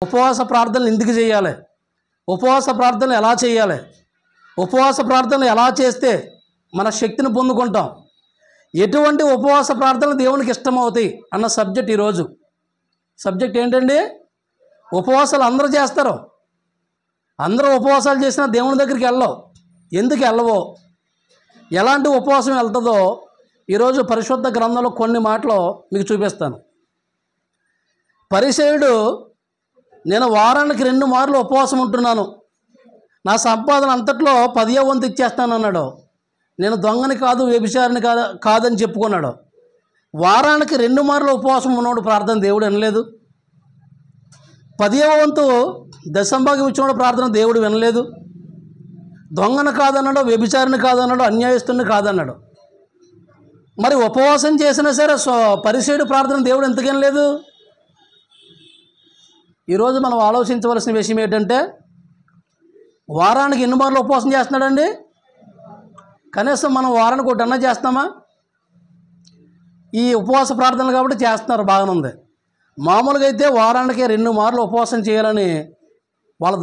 ఉపవాస ప్రార్థనలు ఎందుకు చేయాలి, ఉపవాస ప్రార్థనలు ఎలా చేయాలి, ఉపవాస ప్రార్థనలు ఎలా చేస్తే మన శక్తిని పొందుకుంటాం, ఎటువంటి ఉపవాస ప్రార్థనలు దేవునికి ఇష్టమవుతాయి అన్న సబ్జెక్ట్ ఈరోజు. సబ్జెక్ట్ ఏంటండి? ఉపవాసాలు అందరూ చేస్తారు, అందరూ ఉపవాసాలు చేసినా దేవుని దగ్గరికి వెళ్ళవు. ఎందుకు వెళ్ళవో, ఎలాంటి ఉపవాసం వెళ్తుందో ఈరోజు పరిశుద్ధ గ్రంథంలో కొన్ని మాటలు మీకు చూపిస్తాను. పరిసయ్యుడు నేను వారానికి 2 మార్లు ఉపవాసం ఉంటున్నాను, నా సంపాదన అంతట్లో 10వ వంతు ఇచ్చేస్తాను అన్నాడు. నేను దొంగని కాదు, వ్యభిచారిని కాదని చెప్పుకున్నాడు. వారానికి 2 మార్లు ఉపవాసం ఉన్నవాడు ప్రార్థన దేవుడు వినలేదు. 10వ వంతు దశంభాగం ఇచ్చినవాడు ప్రార్థన దేవుడు వినలేదు. దొంగను కాదన్నాడు, వ్యభిచారిని కాదన్నాడు, అన్యాయస్తుని కాదన్నాడు. మరి ఉపవాసం చేసినా సరే పరిసయ్యుడు ప్రార్థన దేవుడు ఎందుకు వినలేదు? ఈరోజు మనం ఆలోచించవలసిన విషయం ఏంటంటే, వారానికి ఎన్ని మార్లు ఉపవాసం చేస్తున్నాడండి? కనీసం మనం వారానికి 1 అన్నా చేస్తామా? ఈ ఉపవాస ప్రార్థనలు కాబట్టి చేస్తున్నారు, బాగానే ఉంది. మామూలుగా అయితే వారానికి 2 మార్లు ఉపవాసం చేయాలని వాళ్ళ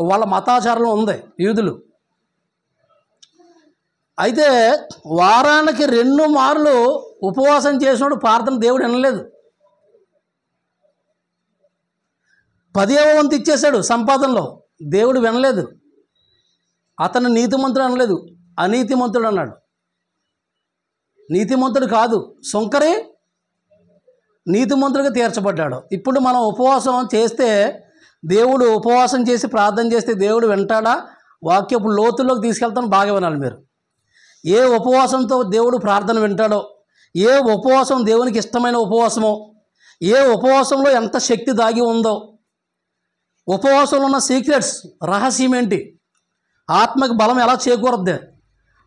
వాళ్ళ మతాచారంలో ఉంది యూదులు. అయితే వారానికి 2 మార్లు ఉపవాసం చేసినప్పుడు ప్రార్థన దేవుడు వినలేదు. 10వ వంతు ఇచ్చేశాడు సంపాదనలో, దేవుడు వినలేదు. అతను నీతిమంతుడు అనలేదు, అనీతిమంతుడు అన్నాడు. నీతిమంతుడు కాదు, సుంకరి నీతిమంతుడిగా తీర్చబడ్డాడు. ఇప్పుడు మనం ఉపవాసం చేస్తే దేవుడు, ఉపవాసం చేసి ప్రార్థన చేస్తే దేవుడు వింటాడా? వాక్యపు లోతుల్లోకి తీసుకెళ్తాను, బాగా వినాలి మీరు. ఏ ఉపవాసంతో దేవుడు ప్రార్థన వింటాడో, ఏ ఉపవాసం దేవునికి ఇష్టమైన ఉపవాసమో, ఏ ఉపవాసంలో ఎంత శక్తి దాగి ఉందో, ఉపవాసంలో ఉన్న సీక్రెట్స్, రహస్యం ఏంటి, ఆత్మకి బలం ఎలా చేకూరద్ది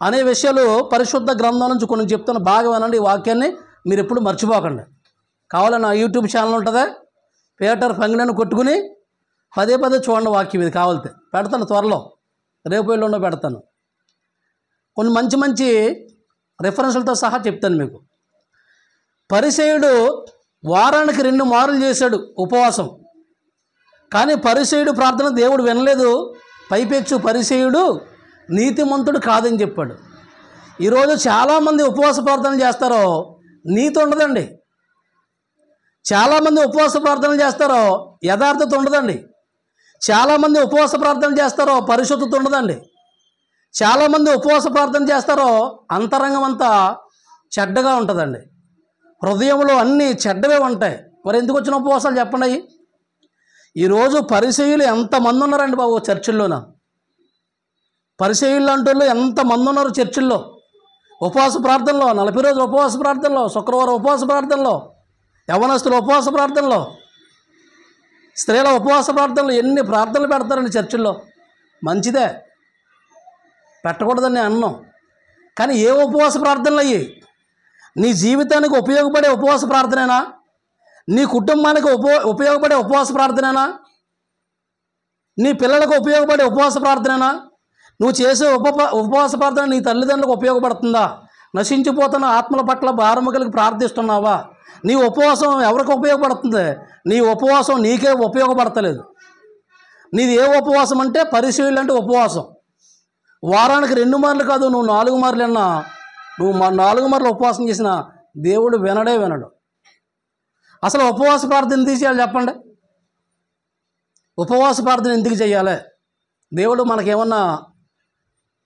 అనే విషయాలు పరిశుద్ధ గ్రంథం నుంచి కొన్ని చెప్తాను, బాగా వినండి. ఈ వాక్యాన్ని మీరు ఎప్పుడు మర్చిపోకండి. కావాలని నా యూట్యూబ్ ఛానల్ ఉంటుందా, పీటర్ ఫంగిలను కొట్టుకుని పదే చూడండి. వాక్యం ఇది కావాలితే పెడతాను, త్వరలో రేపు ఎల్లుండో పెడతాను. కొన్ని మంచి రెఫరెన్స్లతో సహా చెప్తాను మీకు. పరిసయ్యుడు వారానికి 2 మార్లు చేశాడు ఉపవాసం, కానీ పరిసయ్యుడు ప్రార్థన దేవుడు వినలేదు. పైపెచ్చు పరిసయ్యుడు నీతిమంతుడు కాదని చెప్పాడు. ఈరోజు చాలామంది ఉపవాస ప్రార్థనలు చేస్తారో నీతి ఉండదండి. చాలామంది ఉపవాస ప్రార్థనలు చేస్తారో యథార్థత ఉండదండి. చాలామంది ఉపవాస ప్రార్థన చేస్తారో పరిశుద్ధత ఉండదండి. చాలామంది ఉపవాస ప్రార్థన చేస్తారో అంతరంగం అంతా చెడ్డగా ఉంటుందండి. హృదయంలో అన్నీ చెడ్డవే ఉంటాయి. మరి ఎందుకు వచ్చిన ఉపవాసాలు చెప్పండి. ఈరోజు పరిసయ్యులు ఎంతమంది ఉన్నారండి బాబు చర్చిల్లోన. పరిసయ్యులు అంటూ ఎంతమంది ఉన్నారు చర్చిల్లో. ఉపవాస ప్రార్థనలో, 40 రోజుల ఉపవాస ప్రార్థనలో, శుక్రవారం ఉపవాస ప్రార్థనలో, యవనస్తుల ఉపవాస ప్రార్థనలో, స్త్రీల ఉపవాస ప్రార్థనలు, ఎన్ని ప్రార్థనలు పెడతారండి చర్చిల్లో. మంచిదే, పెట్టకూడదని అన్నాం. కానీ ఏ ఉపవాస ప్రార్థనలు అయ్యి? నీ జీవితానికి ఉపయోగపడే ఉపవాస ప్రార్థనేనా? నీ కుటుంబానికి ఉపయోగపడే ఉపవాస ప్రార్థనేనా? నీ పిల్లలకు ఉపయోగపడే ఉపవాస ప్రార్థనేనా? నువ్వు చేసే ఉపవాస ప్రార్థన నీ తల్లిదండ్రులకు ఉపయోగపడుతుందా? నశించిపోతున్న ఆత్మల పట్ల భారము కలిగి ప్రార్థిస్తున్నావా? నీ ఉపవాసం ఎవరికి ఉపయోగపడుతుంది? నీ ఉపవాసం నీకే ఉపయోగపడతలేదు. నీది ఏ ఉపవాసం అంటే పరిశీలన అంటే ఉపవాసం. వారానికి 2 మార్లు కాదు, నువ్వు 4 మార్లు అన్నా, నువ్వు 4 మార్లు ఉపవాసం చేసినా దేవుడు వినడే వినడు. అసలు ఉపవాస ప్రార్థన ఎందుకు చేయాలి చెప్పండి? ఉపవాస ప్రార్థన ఎందుకు చేయాలి? దేవుడు మనకేమన్నా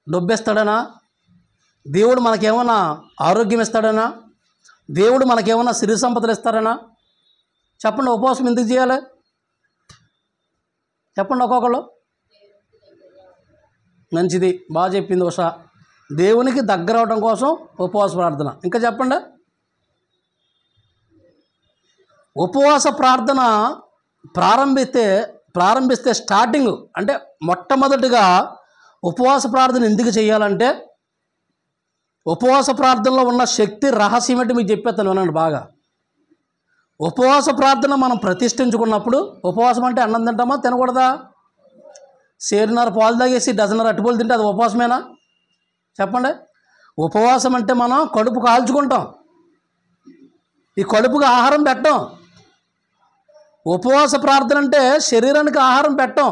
డబ్బిస్తాడనా? దేవుడు మనకేమన్నా ఆరోగ్యం ఇస్తాడనా? దేవుడు మనకేమన్నా సిరి సంపదలు ఇస్తాడనా? చెప్పండి. ఉపవాసం ఎందుకు చేయాలి చెప్పండి ఒక్కొక్కళ్ళు. మంచిది, బాగా చెప్పింది ఉషా. దేవునికి దగ్గర అవడం కోసం ఉపవాస ప్రార్థన. ఇంకా చెప్పండి. ఉపవాస ప్రార్థన ప్రారంభిస్తే స్టార్టింగ్ అంటే మొట్టమొదటిగా ఉపవాస ప్రార్థన ఎందుకు చేయాలంటే, ఉపవాస ప్రార్థనలో ఉన్న శక్తి రహస్యం ఏంటి మీకు చెప్పేస్తాను వినండి బాగా. ఉపవాస ప్రార్థన మనం ప్రతిష్ఠించుకున్నప్పుడు, ఉపవాసం అంటే అన్నం తింటామా తినకూడదా? సేరున్నర పాలు తాగేసి డజనర అట్టుపూలు తింటే అది ఉపవాసమేనా చెప్పండి? ఉపవాసం అంటే మనం కడుపు కాల్చుకుంటాం, ఈ కడుపుకి ఆహారం పెట్టాం. ఉపవాస ప్రార్థన అంటే శరీరానికి ఆహారం పెట్టం,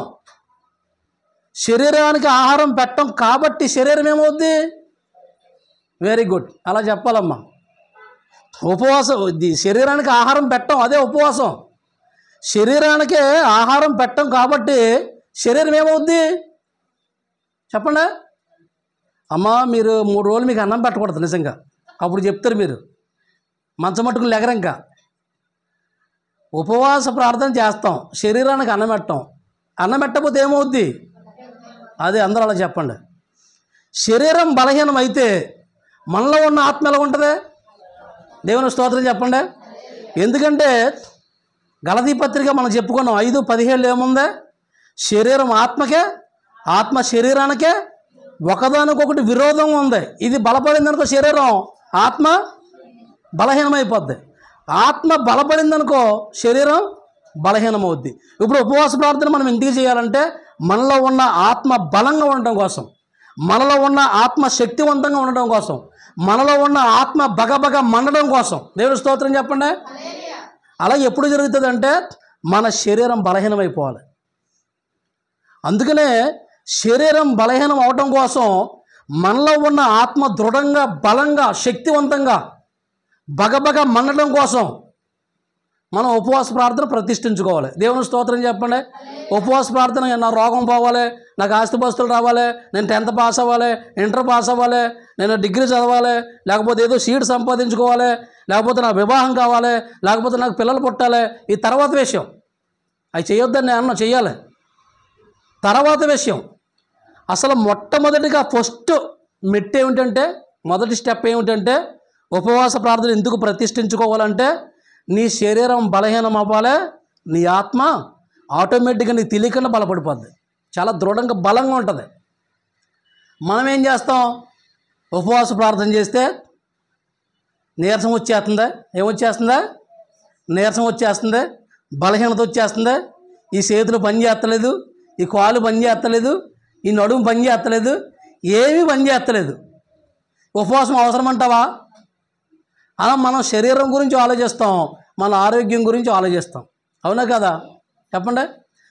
శరీరానికి ఆహారం పెట్టం కాబట్టి శరీరం ఏమవుద్ది? వెరీ గుడ్, అలా చెప్పాలమ్మా. ఉపవాసం శరీరానికి ఆహారం పెట్టం, అదే ఉపవాసం. శరీరానికి ఆహారం పెట్టం కాబట్టి శరీరం ఏమవుద్ది చెప్పండి. అమ్మ మీరు 3 రోజులు మీకు అన్నం పెట్టకూడదు నిజంగా, అప్పుడు చెప్తారు మీరు మంచం మట్టుకు లెగరు. ఇంకా ఉపవాస ప్రార్థన చేస్తాం, శరీరానికి అన్నం పెట్టం, అన్నం పెట్టకపోతే ఏమవుద్ది? అదే అందరూ అలా చెప్పండి. శరీరం బలహీనం అయితే మనలో ఉన్న ఆత్మ ఎలా ఉంటుంది? దేవుని స్తోత్రం చెప్పండి. ఎందుకంటే గలతీ పత్రిక మనం చెప్పుకున్నాం 5:17 ఏముంది? శరీరం ఆత్మకే, ఆత్మ శరీరానికే ఒకదానికొకటి విరోధం ఉంది. ఇది బలపడిందనుకో శరీరం, ఆత్మ బలహీనమైపోద్ది. ఆత్మ బలపడిందనుకో శరీరం బలహీనమవుద్ది. ఇప్పుడు ఉపవాస ప్రార్థన మనం ఎందుకు చేయాలంటే మనలో ఉన్న ఆత్మ బలంగా ఉండడం కోసం, మనలో ఉన్న ఆత్మ శక్తివంతంగా ఉండడం కోసం, మనలో ఉన్న ఆత్మ బగబగ మండడం కోసం. దేవుని స్తోత్రం చెప్పండి. అలా ఎప్పుడు జరుగుతుందంటే మన శరీరం బలహీనమైపోవాలి. అందుకనే శరీరం బలహీనం అవడం కోసం మనలో ఉన్న ఆత్మ దృఢంగా, బలంగా, శక్తివంతంగా బగబగ మండడం కోసం మనం ఉపవాస ప్రార్థన ప్రతిష్ఠించుకోవాలి. దేవుని స్తోత్రం చెప్పండి. ఉపవాస ప్రార్థన, నా రోగం పోవాలి, నాకు ఆస్తిపాస్తులు రావాలి, నేను 10th పాస్ అవ్వాలి, ఇంటర్ పాస్ అవ్వాలి, నేను డిగ్రీ చదవాలి, లేకపోతే ఏదో సీట్ సంపాదించుకోవాలి, లేకపోతే నాకు వివాహం కావాలి, లేకపోతే నాకు పిల్లలు పుట్టాలి, ఈ తర్వాత విషయం. అవి చేయొద్దని నేను అన్న, చెయ్యాలి. తర్వాత విషయం అసలు మొట్టమొదటిగా ఫస్ట్ మెట్టు ఏమిటంటే, మొదటి స్టెప్ ఏమిటంటే ఉపవాస ప్రార్థన ఎందుకు ప్రతిష్ఠించుకోవాలంటే నీ శరీరం బలహీనం అవ్వాలి, నీ ఆత్మ ఆటోమేటిక్గా నీ తెలియకుండా బలపడిపోద్ది, చాలా దృఢంగా బలంగా ఉంటుంది. మనం ఏం చేస్తాం? ఉపవాస ప్రార్థన చేస్తే నీరసం వచ్చేస్తుందా? ఏమొచ్చేస్తుందా? నీరసం వచ్చేస్తుంది, బలహీనత వచ్చేస్తుంది, ఈ చేతులు పని చేస్తలేదు, ఈ కాలు పని చేస్తలేదు, ఈ నడుము పని చేస్తలేదు, ఏమీ పని చేస్తలేదు. ఉపవాసం అవసరం అంటావా? అలా మనం శరీరం గురించి ఆలోచిస్తాం, మన ఆరోగ్యం గురించి ఆలోచిస్తాం. అవునా కదా? చెప్పండి.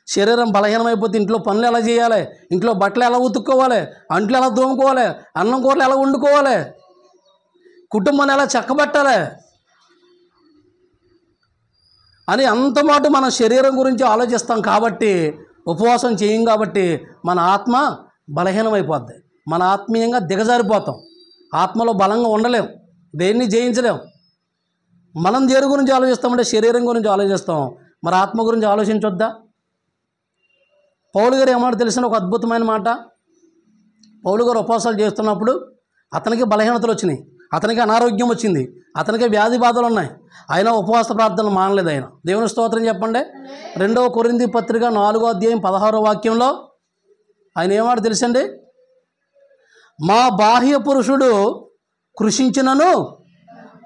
శరీరం బలహీనమైపోతే ఇంట్లో పనులు ఎలా చేయాలి, ఇంట్లో బట్టలు ఎలా ఉతుక్కోవాలి, అంట్లు ఎలా తోముకోవాలి, అన్నం కూరలు ఎలా వండుకోవాలి, కుటుంబాన్ని ఎలా చక్కబెట్టాలి అని అంతమాట మన శరీరం గురించి ఆలోచిస్తాం. కాబట్టి ఉపవాసం చేయం కాబట్టి మన ఆత్మ బలహీనమైపోద్ది, మన ఆత్మీయంగా దిగజారిపోతాం, ఆత్మలో బలంగా ఉండలేం, దేన్ని జయించలేం. మనం దేని గురించి ఆలోచిస్తామంటే శరీరం గురించి ఆలోచిస్తాం, మరి ఆత్మ గురించి ఆలోచించొద్దా? పౌలు గారు ఏమన్నా తెలిసిన ఒక అద్భుతమైన మాట. పౌలు గారు ఉపవాసాలు చేస్తున్నప్పుడు అతనికి బలహీనతలు వచ్చినాయి, అతనికి అనారోగ్యం వచ్చింది, అతనికి వ్యాధి బాధలు ఉన్నాయి, ఆయన ఉపవాస ప్రార్థనలు మానలేదు ఆయన. దేవుని స్తోత్రం చెప్పండి. 2వ కొరింథీ పత్రిక 4వ అధ్యాయం 16వ వాక్యంలో ఆయన ఏమాట తెలుసండి? మా బాహ్య పురుషుడు కృషించినను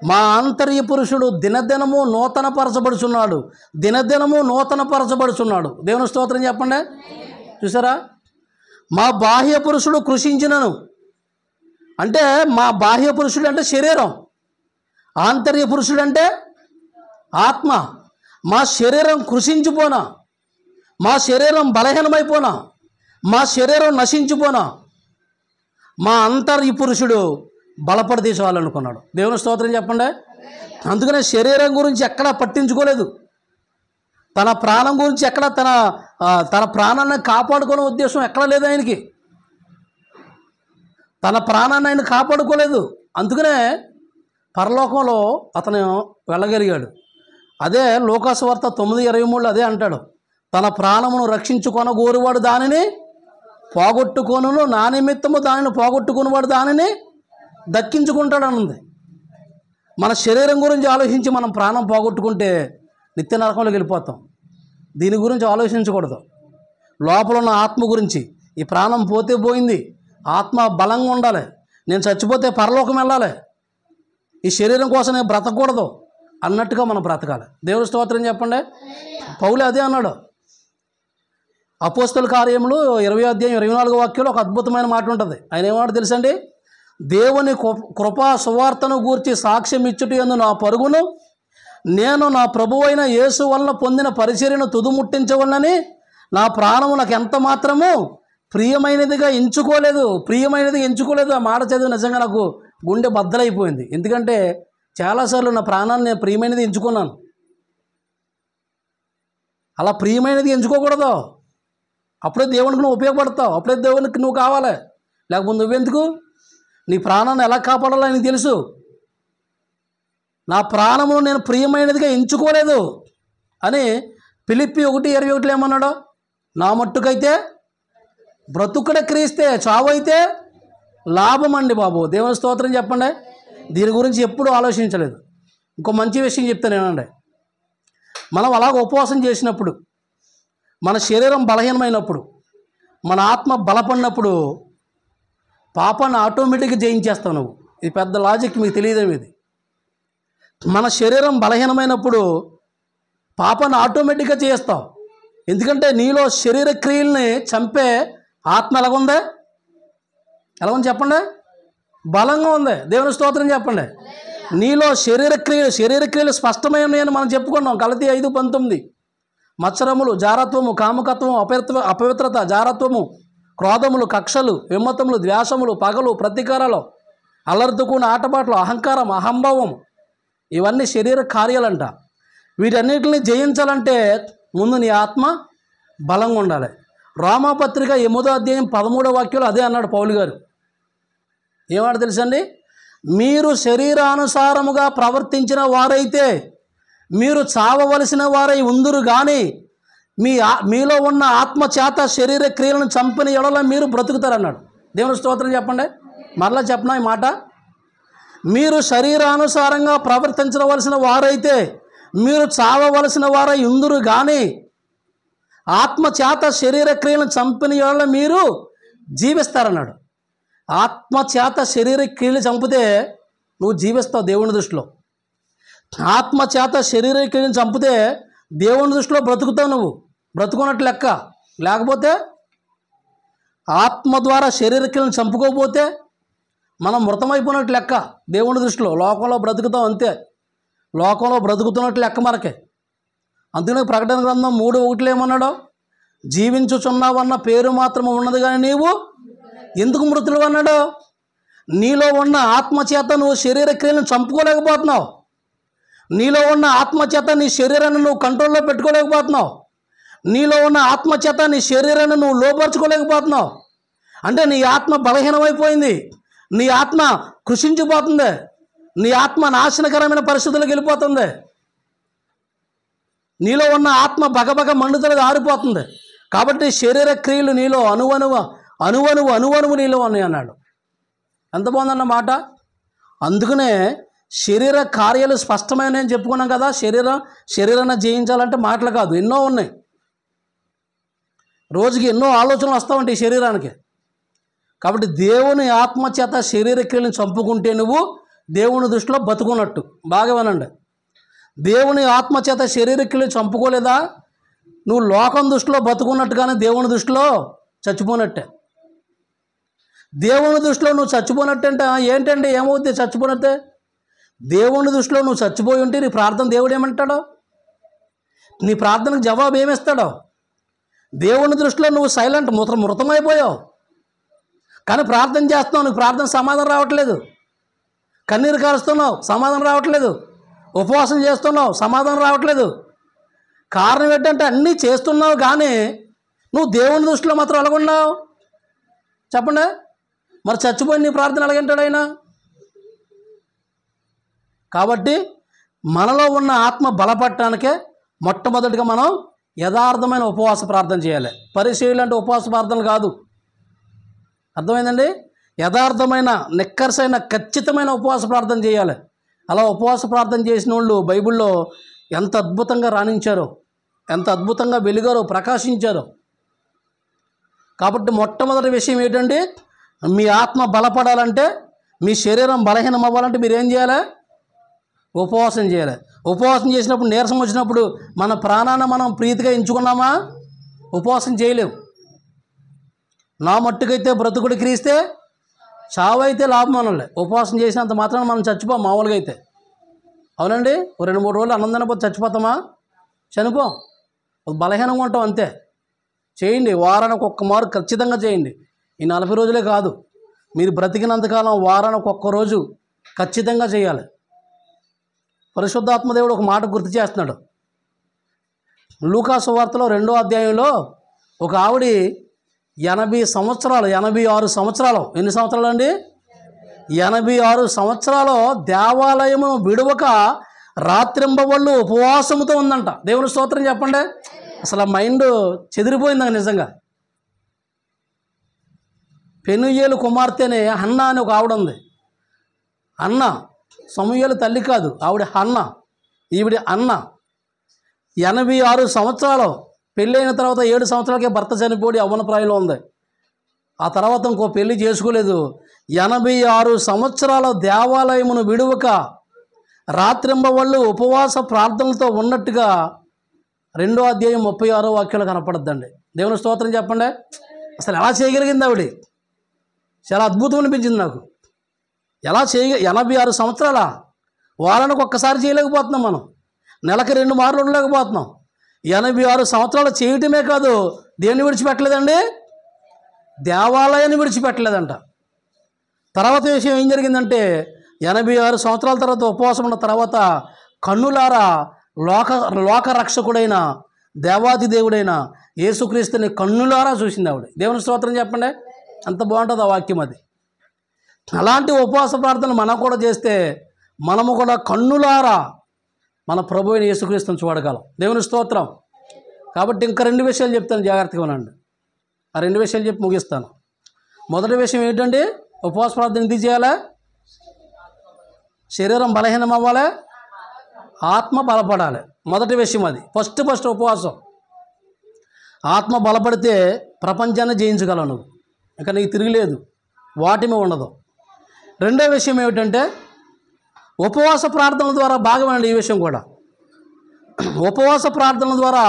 మా ఆంతర్య పురుషుడు దినదినము నూతనపరచబడుచున్నాడు, దినదినము నూతనపరచబడుచున్నాడు. దేవుని స్తోత్రం చెప్పండి. చూసారా? మా బాహ్య పురుషుడు కృషించినను అంటే మా బాహ్య పురుషుడు అంటే శరీరం, ఆంతర్య పురుషుడు అంటే ఆత్మ. మా శరీరం కృషించిపోనా, మా శరీరం బలహీనమైపోనా, మా శరీరం నశించిపోనా, మా అంతర్య పురుషుడు బలపడి తీసుకోవాలనుకున్నాడు. దేవుని స్తోత్రం చెప్పండి. అందుకనే శరీరం గురించి ఎక్కడా పట్టించుకోలేదు, తన ప్రాణం గురించి ఎక్కడ తన ప్రాణాన్ని కాపాడుకునే ఉద్దేశం ఎక్కడా లేదు ఆయనకి, తన ప్రాణాన్ని ఆయన కాపాడుకోలేదు. అందుకనే పరలోకంలో అతను వెళ్ళగలిగాడు. అదే లూకాసు వార్త 9:23 అదే అంటాడు, తన ప్రాణమును రక్షించుకొన గోరువాడు దానిని పోగొట్టుకొనును, నా నిమిత్తము దానిని పోగొట్టుకునేవాడు దానిని దక్కించుకుంటాడనుంది. మన శరీరం గురించి ఆలోచించి మనం ప్రాణం పోగొట్టుకుంటే నిత్య నరకంలోకి వెళ్ళిపోతాం. దీని గురించి ఆలోచించకూడదు. లోపల ఉన్న ఆత్మ గురించి, ఈ ప్రాణం పోతే పోయింది, ఆత్మ బలంగా ఉండాలి, నేను చచ్చిపోతే పరలోకం వెళ్ళాలి, ఈ శరీరం కోసం నేను బ్రతకూడదు అన్నట్టుగా మనం బ్రతకాలి. దేవుని స్తోత్రం చెప్పండి. పౌలు అదే అన్నాడు. అపోస్తల కార్యములు 20వ అధ్యాయం 24వ వాక్యంలో ఒక అద్భుతమైన మాట ఉంటుంది. ఆయన ఏమన్నాడు తెలుసండి? దేవుని కృపా సువార్తను గూర్చి సాక్ష్యం ఇచ్చుట యందు నా పరుగును నేను నా ప్రభువైన యేసు వలన పొందిన పరిచర్యను తుదుముట్టించవలనని నా ప్రాణము నాకు ఎంత మాత్రము ప్రియమైనదిగా ఎంచుకోలేదు. ఆ మాట చదివి నిజంగా నాకు గుండె బద్దలైపోయింది. ఎందుకంటే చాలాసార్లు నా ప్రాణాన్ని నేను ప్రియమైనది ఎంచుకున్నాను. అలా ప్రియమైనది ఎంచుకోకూడదు. అప్పుడే దేవునికి నువ్వు ఉపయోగపడతావు, అప్పుడే దేవునికి నువ్వు కావాలి. లేకపోతే నువ్వెందుకు? నీ ప్రాణాన్ని ఎలా కాపాడాలో నీకు తెలుసు. నా ప్రాణమును నేను ప్రియమైనదిగా ఎంచుకోలేదు అని ఫిలిప్పీ 1:21 ఏమన్నాడు? నా మట్టుకైతే బ్రతుకుడే క్రీస్తే, చావు అయితే లాభం అండి బాబు. దేవుని స్తోత్రం చెప్పండి. దీని గురించి ఎప్పుడూ ఆలోచించలేదు. ఇంకో మంచి విషయం చెప్తాను ఏనండి. మనం అలాగ ఉపవాసం చేసినప్పుడు, మన శరీరం బలహీనమైనప్పుడు, మన ఆత్మ బలపడినప్పుడు పాపాన్ని ఆటోమేటిక్గా జయించేస్తావు నువ్వు. ఇది పెద్ద లాజిక్, మీకు తెలియదేమి ఇది. మన శరీరం బలహీనమైనప్పుడు పాపాన్ని ఆటోమేటిక్గా చేస్తావు. ఎందుకంటే నీలో శరీర క్రియల్ని చంపే ఆత్మ ఎలాగుంది చెప్పండి? బలంగా ఉంది. దేవుని స్తోత్రం చెప్పండి. నీలో శరీర క్రియలు స్పష్టమైనవి మనం చెప్పుకున్నాం. గలతీ 5:19. మత్సరములు, జారత్వము, కాముకత్వము, అపవిత్రత, జారత్వము, క్రోధములు, కక్షలు, విమ్మతములు, ద్వేషములు, పగలు, ప్రతీకారాలు, అల్లరితోకూడిన ఆటపాటలు, అహంకారం, అహంభావం, ఇవన్నీ శరీర కార్యాలంట. వీటన్నిటిని జయించాలంటే ముందు నీ ఆత్మ బలంగా ఉండాలి. రోమాపత్రిక 8:13 అదే అన్నాడు పౌలు గారు. ఏమన్నా తెలుసండి? మీరు శరీరానుసారముగా ప్రవర్తించిన వారైతే మీరు చావవలసిన వారై ఉందురు కానీ మీలో ఉన్న ఆత్మ చేత శరీర క్రియలను చంపిన ఎడల మీరు బ్రతుకుతారన్నాడు. దేవుని స్తోత్రం చెప్పండి. మరలా చెప్పనా ఈ మాట? మీరు శరీరానుసారంగా ప్రవర్తించవలసిన వారైతే మీరు చావవలసిన వారై ఉందురు కానీ ఆత్మ చేత శరీర క్రియలను చంపిన ఎడల మీరు జీవిస్తారన్నాడు. ఆత్మ చేత శరీర క్రియలు చంపితే నువ్వు జీవిస్తావు దేవుని దృష్టిలో. ఆత్మ చేత శరీర క్రియలను చంపితే దేవుని దృష్టిలో బ్రతుకుతావు, నువ్వు బ్రతుకున్నట్లు లెక్క. లేకపోతే ఆత్మ ద్వారా శరీర క్రియలను చంపుకోకపోతే మనం మృతమైపోయినట్లు లెక్క దేవుని దృష్టిలో. లోకంలో బ్రతుకుతాం అంతే, లోకంలో బ్రతుకుతున్నట్లు లెక్క మనకి. అందుకనే ప్రకటన గ్రంథం 3:1 ఏమన్నాడు? జీవించుచున్నావన్న పేరు మాత్రం ఉన్నది కానీ నీవు ఎందుకు మృతులు అన్నాడు? నీలో ఉన్న ఆత్మచేత నువ్వు శరీర క్రియలను చంపుకోలేకపోతున్నావు. నీలో ఉన్న ఆత్మచేత నీ శరీరాన్ని నువ్వు కంట్రోల్లో పెట్టుకోలేకపోతున్నావు. నీలో ఉన్న ఆత్మచేత నీ శరీరాన్ని నువ్వు లోపరుచుకోలేకపోతున్నావు. అంటే నీ ఆత్మ బలహీనమైపోయింది, నీ ఆత్మ కృషించిపోతుంది, నీ ఆత్మ నాశనకరమైన పరిస్థితులకు వెళ్ళిపోతుంది. నీలో ఉన్న ఆత్మ బగబగ మండుదలకు ఆరిపోతుంది. కాబట్టి శరీర క్రియలు నీలో అనువనువు నీలో ఉన్నాయి అన్నాడు. ఎంత బాగుందన్న మాట. అందుకనే శరీర కార్యాలు స్పష్టమైన చెప్పుకున్నాం కదా. శరీరాన్ని జయించాలంటే మాటలు కాదు, ఎన్నో ఉన్నాయి. రోజుకి ఎన్నో ఆలోచనలు వస్తూ ఉంటాయి ఈ శరీరానికి. కాబట్టి దేవుని ఆత్మచేత శరీర క్రియలను చంపుకుంటే నువ్వు దేవుని దృష్టిలో బతుకున్నట్టు. బాగా వినండి. దేవుని ఆత్మచేత శరీర క్రియలు చంపుకోలేదా నువ్వు లోకం దృష్టిలో బతుకున్నట్టు, కానీ దేవుని దృష్టిలో చచ్చిపోనట్టే. దేవుని దృష్టిలో నువ్వు చచ్చిపోనట్టు అంటే ఏంటంటే ఏమవుతుంది? చచ్చిపోనట్టే. దేవుని దృష్టిలో నువ్వు చచ్చిపోయి ఉంటే నీ ప్రార్థన దేవుడు ఏమంటాడో? నీ ప్రార్థనకు జవాబు ఏమిస్తాడో? దేవుని దృష్టిలో నువ్వు సైలెంట్ మృతమైపోయావు, కానీ ప్రార్థన చేస్తున్నావు, నీకు ప్రార్థన సమాధానం రావట్లేదు. కన్నీరు కారుస్తున్నావు, సమాధానం రావట్లేదు. ఉపవాసం చేస్తున్నావు, సమాధానం రావట్లేదు. కారణం ఏంటంటే అన్నీ చేస్తున్నావు కానీ నువ్వు దేవుని దృష్టిలో మాత్రం ఎలాగున్నావు చెప్పండి. మరి చచ్చిపోయి నీ ప్రార్థన ఎలాగంటాడు ఆయన? కాబట్టి మనలో ఉన్న ఆత్మ బలపడటానికే మొట్టమొదటిగా మనం యథార్థమైన ఉపవాస ప్రార్థన చేయాలి. పరిచర్యలు అంటే ఉపవాస ప్రార్థనలు కాదు, అర్థమైందండి? యథార్థమైన, నిక్కర్సైన, ఖచ్చితమైన ఉపవాస ప్రార్థన చేయాలి. అలా ఉపవాస ప్రార్థన చేసిన వాళ్ళు బైబిల్లో ఎంత అద్భుతంగా రాణించారో, ఎంత అద్భుతంగా వెలిగారో, ప్రకాశించారో. కాబట్టి మొట్టమొదటి విషయం ఏంటంటే, మీ ఆత్మ బలపడాలంటే, మీ శరీరం బలహీనం అవ్వాలంటే మీరు ఏం చేయాలి? ఉపవాసం చేయాలి. ఉపవాసం చేసినప్పుడు నీరసం వచ్చినప్పుడు మన ప్రాణాన్ని మనం ప్రీతిగా ఎంచుకున్నామా? ఉపవాసం చేయలేము. నా మట్టుకైతే బ్రతుకుడు క్రీస్తే, చావు అయితే లాభం అనలే. ఉపవాసం చేసినంత మాత్రాన మనం చచ్చిపోం మామూలుగా అయితే. అవునండి, ఓ 2-3 రోజులు అన్నం తినకపోతే చచ్చిపోతామా? చనిపోం. బలహీనంగా ఉంటాం అంతే. చేయండి, వారానికి ఒక్క మారు ఖచ్చితంగా చేయండి. ఈ 40 రోజులే కాదు, మీరు బ్రతికినంతకాలం వారానికి ఒక్క రోజు ఖచ్చితంగా చేయాలి. పరిశుద్ధాత్మదేవుడు ఒక మాట గుర్తు చేస్తున్నాడు. లూకా సువార్తలో 2వ అధ్యాయంలో ఒక ఆవిడ 86 సంవత్సరాలు, ఎన్ని సంవత్సరాలు అండి? 86 సంవత్సరాలు దేవాలయము విడవక రాత్రింబవళ్ళు ఉపవాసముతో ఉందంట. దేవుని స్తోత్రం చెప్పండి. అసలు ఆ మైండ్ చెదిరిపోయింది నిజంగా. పెనుయేలు కుమార్తెనే హన్నా అని ఒక ఆవిడ ఉంది. అన్న, సమూయేలు తల్లి కాదు, ఆవిడ హన్న, ఈవిడ అన్న. 86 సంవత్సరాలు, పెళ్ళైన తర్వాత 7 సంవత్సరాలకే భర్త చనిపోయి యవ్వనప్రాయంలో ఉంది. ఆ తర్వాత ఇంకో పెళ్లి చేసుకోలేదు. 86 సంవత్సరాల దేవాలయమును విడువక రాత్రింబవళ్ళు ఉపవాస ప్రార్థనలతో ఉన్నట్టుగా 2వ అధ్యాయం 36వ వాక్యంలో కనపడద్దండి. దేవుని స్తోత్రం చెప్పండి. అసలు ఎలా చేయగలిగింది ఆవిడ? చాలా అద్భుతం అనిపించింది నాకు. ఎలా 86 సంవత్సరాల, వారానికి ఒక్కసారి చేయలేకపోతున్నాం మనం, నెలకి 2 మార్లు ఉండలేకపోతున్నాం. 86 సంవత్సరాలు చేయటమే కాదు, దేన్ని విడిచిపెట్టలేదండి? దేవాలయాన్ని విడిచిపెట్టలేదంట. తర్వాత విషయం ఏం జరిగిందంటే, 86 సంవత్సరాల తర్వాత ఉపవాసం ఉన్న తర్వాత కన్నులారా లోకరక్షకుడైన దేవాది దేవుడైన యేసుక్రీస్తుని కన్నులారా చూసింది ఆవిడ. దేవుని స్తోత్రం చెప్పండి. అంత బాగుంటుంది ఆ వాక్యం అది. అలాంటి ఉపవాస ప్రార్థనలు మనం కూడా చేస్తే మనము కూడా కన్నులారా మన ప్రభు అయిన యేసుక్రీస్తుని చూడగలం. దేవుని స్తోత్రం. కాబట్టి ఇంకా 2 విషయాలు చెప్తాను, జాగ్రత్తగా వినండి. ఆ 2 విషయాలు చెప్పి ముగిస్తాను. మొదటి విషయం ఏంటంటే, ఉపవాస ప్రార్థన ఎందుకు చేయాలి? శరీరం బలహీనం అవ్వాలి, ఆత్మ బలపడాలి. మొదటి విషయం అది. ఫస్ట్ ఉపవాసం. ఆత్మ బలపడితే ప్రపంచాన్ని జయించగలవు నువ్వు, ఇంకా నీకు తిరిగిలేదు, వాటిమే ఉండదు. రెండో విషయం ఏమిటంటే, ఉపవాస ప్రార్థనల ద్వారా భాగమండి ఈ విషయం కూడా. ఉపవాస ప్రార్థనల ద్వారా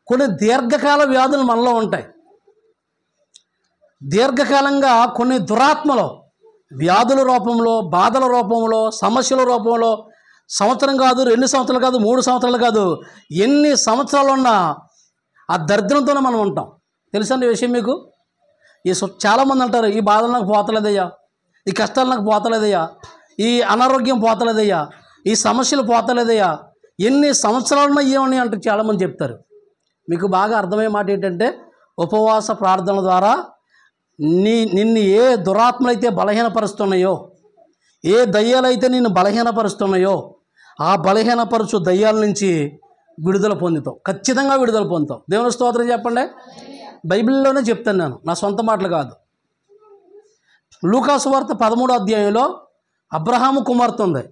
కొన్ని దీర్ఘకాల వ్యాధులు మనలో ఉంటాయి. దీర్ఘకాలంగా కొన్ని దురాత్మలు వ్యాధుల రూపంలో, బాధల రూపంలో, సమస్యల రూపంలో, సంవత్సరం కాదు, 2 సంవత్సరాలు కాదు, 3 సంవత్సరాలు కాదు, ఎన్ని సంవత్సరాలు ఉన్నా ఆ దరిద్రంతోనే మనం ఉంటాం. తెలుసండి విషయం మీకు? చాలామంది అంటారు, ఈ బాధలు నాకు పోతలేదయ్యా, ఈ కష్టాలు నాకు పోతలేదయ్యా, ఈ అనారోగ్యం పోతలేదయ్యా, ఈ సమస్యలు పోతలేదయ్యా, ఎన్ని సంవత్సరాలున్నా ఏమని అంటే చాలామంది చెప్తారు. మీకు బాగా అర్థమయ్యే మాట ఏంటంటే, ఉపవాస ప్రార్థనల ద్వారా నిన్ను ఏ దురాత్మలైతే బలహీనపరుస్తున్నాయో, ఏ దయ్యాలైతే నిన్ను బలహీనపరుస్తున్నాయో, ఆ బలహీనపరచు దయ్యాల నుంచి విడుదల పొందుతావు. ఖచ్చితంగా విడుదల పొందుతావు. దేవుని స్తోత్రం చెప్పండి. బైబిల్లోనే చెప్తాను నేను, నా సొంత మాటలు కాదు. లూకా సువార్త 13వ అధ్యాయంలో అబ్రహాము కుమార్తె ఉంది.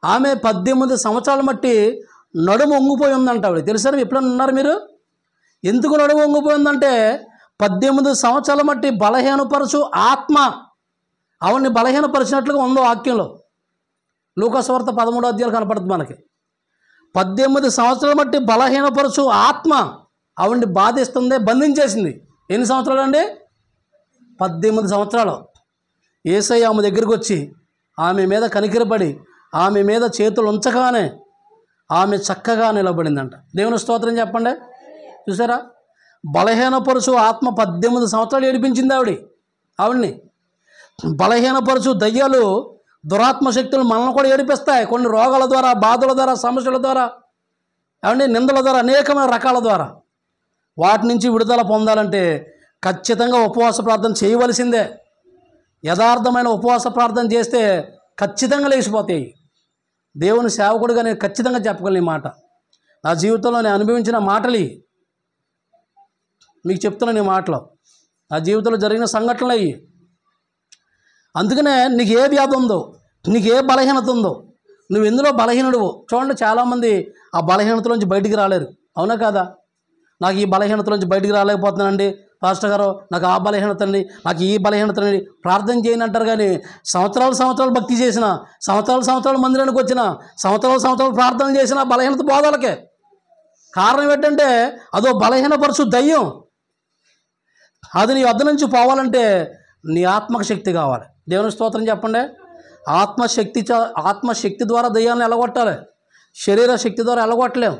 ఆమె 18 సంవత్సరాల మట్టి నడుము వంగిపోయి ఉందంట ఆవిడ. తెలుసా? ఎప్పుడైనా ఉన్నారు మీరు? ఎందుకు నడుము వంగిపోయిందంటే, 18 సంవత్సరాల మట్టి బలహీనపరచు ఆత్మ ఆవిడ్ని బలహీనపరిచినట్లుగా ఉందో వాక్యంలో. లూకా సువార్త 13వ అధ్యాయం కనపడుతుంది మనకి. 18 సంవత్సరాల మట్టి బలహీనపరచు ఆత్మ ఆవిడ్ని బాధిస్తుంది, బంధించేసింది. ఎన్ని సంవత్సరాలు అండి? 18 సంవత్సరాలు. యేసయ్య ఆమె దగ్గరికి వచ్చి ఆమె మీద కనికరపడి ఆమె మీద చేతులు ఉంచగానే ఆమె చక్కగా నిలబడిందంట. దేవుని స్తోత్రం చెప్పండి. చూసారా? బలహీనపరచు ఆత్మ 18 సంవత్సరాలు ఏడిపించింది ఆవిడ్ని. బలహీనపరచు దయ్యాలు, దురాత్మ శక్తులు మనల్ని కూడా ఏడిపిస్తాయి. కొన్ని రోగాల ద్వారా, బాధల ద్వారా, సమస్యల ద్వారా, నిందల ద్వారా, అనేకమైన రకాల ద్వారా. వాటి నుంచి విడుదల పొందాలంటే ఖచ్చితంగా ఉపవాస ప్రార్థన చేయవలసిందే. యథార్థమైన ఉపవాస ప్రార్థన చేస్తే ఖచ్చితంగా లేచిపోతాయి. దేవుని సేవకుడిగా నేను ఖచ్చితంగా చెప్పగలను ఈ మాట. నా జీవితంలో నేను అనుభవించిన మాటలు మీకు చెప్తున్నాను. ఈ మాటలు నా జీవితంలో జరిగిన సంఘటనలు అయ్యి. అందుకనే నీకు ఏ వ్యాధి ఉందో, నీకు ఏ బలహీనత ఉందో, నువ్వు ఎందులో బలహీనుడువో. చూడండి, చాలామంది ఆ బలహీనతలోంచి బయటికి రాలేరు. అవునా కాదా? నాకు ఈ బలహీనతలోంచి బయటికి రాలేకపోతున్నానండి పాస్టర్ గారు, నాకు ఆ బలహీనత అండి, నాకు ఈ బలహీనత అండి, ప్రార్థన చేయని అంటారు. కానీ సంవత్సరాలు భక్తి చేసిన, సంవత్సరాలు మందిరానికి వచ్చిన, సంవత్సరాలు ప్రార్థన చేసిన బలహీనత బోధలకే. కారణం ఏంటంటే అదో బలహీనపరచు దయ్యం. అది నీ వద్ద నుంచి పోవాలంటే నీ ఆత్మక శక్తి కావాలి. దేవుని స్తోత్రం చెప్పండి. ఆత్మశక్తి ద్వారా దయ్యాలను ఎలగొట్టాలి, శరీర శక్తి ద్వారా ఎలగొట్టలేం.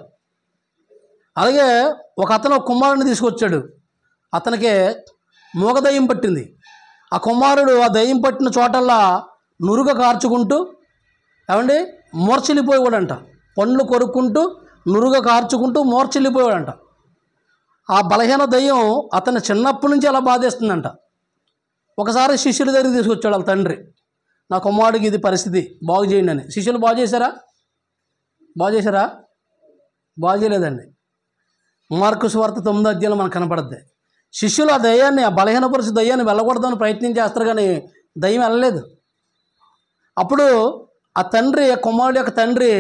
అలాగే ఒక అతను కుమారుడిని తీసుకొచ్చాడు. అతనికి మూగ దయ్యం పట్టింది. ఆ కుమారుడు ఆ దయ్యం పట్టిన చోటల్లా నురుగ కార్చుకుంటూ ఏమండి మూర్ఛిల్లిపోయేవాడంట. పండ్లు కొరుక్కుంటూ నురుగ కార్చుకుంటూ మూర్ఛిల్లిపోయాడంట. ఆ బలహీన దయ్యం అతను చిన్నప్పటి నుంచి అలా బాధేస్తుందంట. ఒకసారి శిష్యుల దగ్గరికి తీసుకొచ్చాడు వాళ్ళ తండ్రి, నా కుమారుడికి ఇది పరిస్థితి, బాగు చేయండి అని. శిష్యులు బాగు చేశారా? బాగు చేయలేదండి. మార్కు సువార్త 9వ అధ్యాయంలో మనకు కనపడుద్ది. శిష్యులు ఆ దయ్యాన్ని, ఆ బలహీనపరిచి దయ్యాన్ని వెళ్ళకూడదని ప్రయత్నం చేస్తారు, కానీ దయ్యం వెళ్ళలేదు. అప్పుడు ఆ తండ్రి, కుమారుడు యొక్క తండ్రి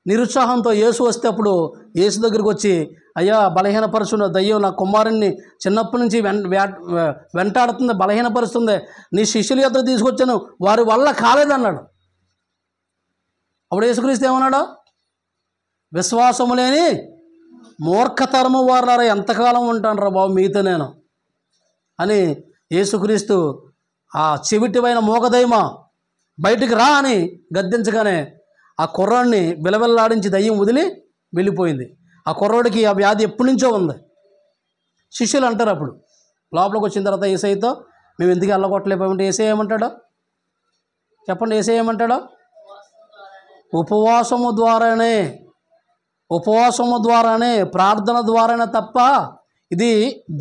నిరుత్సాహంతో యేసు వస్తే అప్పుడు యేసు దగ్గరికి వచ్చి, అయ్యా బలహీనపరుచున్న దయ్యం నా కుమారుణ్ణి చిన్నప్పటి నుంచి వెంటాడుతుంది, బలహీనపరుస్తుంది, నీ శిష్యుల యొద్దకు తీసుకొచ్చాను, వారి వల్ల కాలేదన్నాడు. అప్పుడు యేసుక్రీస్తు ఏమన్నాడు? విశ్వాసము లేని మూర్ఖతరము వారులారా ఎంతకాలం ఉంటాను బాబు మీతో నేను అని యేసుక్రీస్తు ఆ చెవిటివైన మూగదయ్యమా బయటికి రా అని గద్దించగానే ఆ కుర్రాడిని బిలబిల్లాడించి దయ్యం వదిలి వెళ్ళిపోయింది. ఆ కుర్రోడికి ఆ వ్యాధి ఎప్పటి నుంచో ఉంది. శిష్యులు అంటారు అప్పుడు లోపలికి వచ్చిన తర్వాత యేసయ్యతో, మేము ఎందుకు వెళ్ళగొట్టలేకపోయామంటే యేసయ్య ఏమంటాడో చెప్పండి? యేసయ్య ఏమంటాడో? ఉపవాసము ద్వారానే ప్రార్థన ద్వారానే తప్ప ఇది